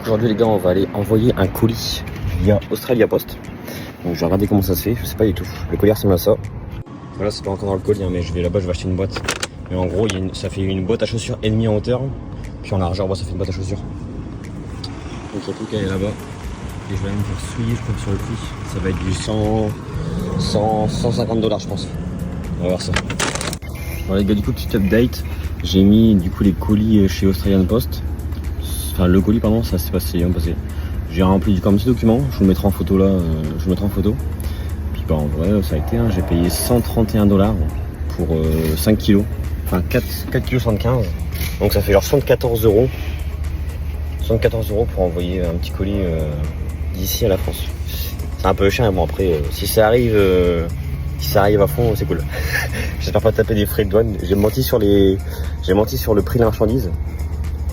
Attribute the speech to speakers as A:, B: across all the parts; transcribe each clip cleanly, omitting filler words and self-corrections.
A: Aujourd'hui les gars, on va aller envoyer un colis via Australia Post. Donc je vais regarder comment ça se fait, je sais pas du tout. Le colis ressemble à ça. Voilà, c'est pas encore dans le colis, hein, mais je vais là-bas, je vais acheter une boîte. Mais en gros, ça fait une boîte à chaussures et demie en hauteur. Puis en largeur, ça fait une boîte à chaussures. Donc il y a tout qui est là-bas. Et je vais aller me faire souiller, je crois, sur le prix. Ça va être du 150 $, je pense. On va voir ça. Bon les gars, du coup, petit update. J'ai mis du coup les colis chez Australian Post. Enfin le colis pardon, ça s'est passé bien passé. J'ai rempli comme petit document, je vous le mettrai en photo là, je vous mettrai en photo. Puis bah en vrai ça a été, hein, j'ai payé 131 $ pour 5 kilos. Enfin 4 kg 75. Donc ça fait genre 74 €. 74 € pour envoyer un petit colis d'ici à la France. C'est un peu cher, mais bon après si ça arrive à fond c'est cool. J'espère pas taper des frais de douane. J'ai menti sur le prix de la marchandise.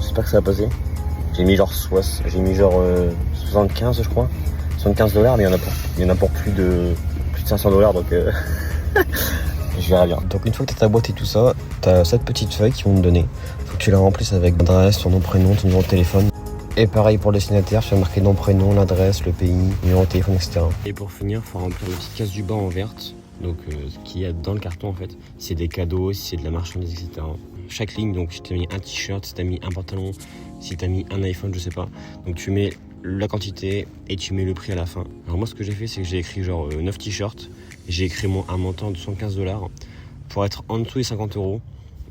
A: J'espère que ça va passer. J'ai mis genre 75 je crois. 75 $, mais il y en a pour plus de 500 $, donc je verrai bien. Donc une fois que tu as ta boîte et tout ça, tu as cette petite feuille qu'ils vont te donner. Faut que tu la remplisses avec l'adresse, ton nom, prénom, ton numéro de téléphone. Et pareil pour le destinataire, tu vas marquer nom, prénom, l'adresse, le pays, numéro de téléphone, etc. Et pour finir, il faut remplir la petite case du bas en verte. Donc ce qu'il y a dans le carton en fait, si c'est des cadeaux, si c'est de la marchandise, etc. Chaque ligne, donc si tu as mis un t-shirt, si tu as mis un pantalon, si tu as mis un iPhone, je sais pas. Donc tu mets la quantité et tu mets le prix à la fin. Alors moi ce que j'ai fait, c'est que j'ai écrit genre 9 t-shirts. J'ai écrit un montant de 75 $ pour être en dessous des 50 €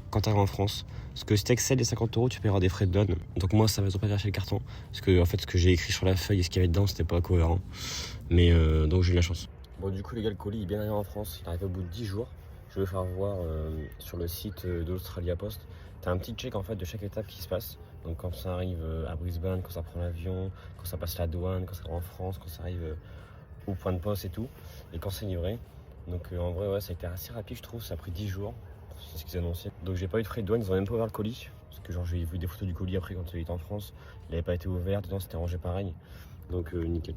A: quand tu arrives en France. Parce que si tu excèdes les 50 €, tu paieras des frais de douane. Donc moi ça va pas chercher le carton. Parce que en fait ce que j'ai écrit sur la feuille et ce qu'il y avait dedans, c'était pas cohérent. Mais donc j'ai eu la chance. Bon du coup les gars, le colis est bien arrivé en France. Il arrive au bout de 10 jours. Je vais faire voir sur le site d'Australia Post. Tu as un petit check en fait de chaque étape qui se passe. Donc quand ça arrive à Brisbane, quand ça prend l'avion, quand ça passe la douane, quand ça arrive en France, quand ça arrive au point de poste et tout. Et quand c'est livré. Donc en vrai ouais, ça a été assez rapide je trouve, ça a pris 10 jours. C'est ce qu'ils annonçaient. Donc j'ai pas eu de frais de douane, ils ont même pas ouvert le colis. Parce que genre j'ai vu des photos du colis après quand il était en France. Il avait pas été ouvert, dedans c'était rangé pareil. Donc nickel.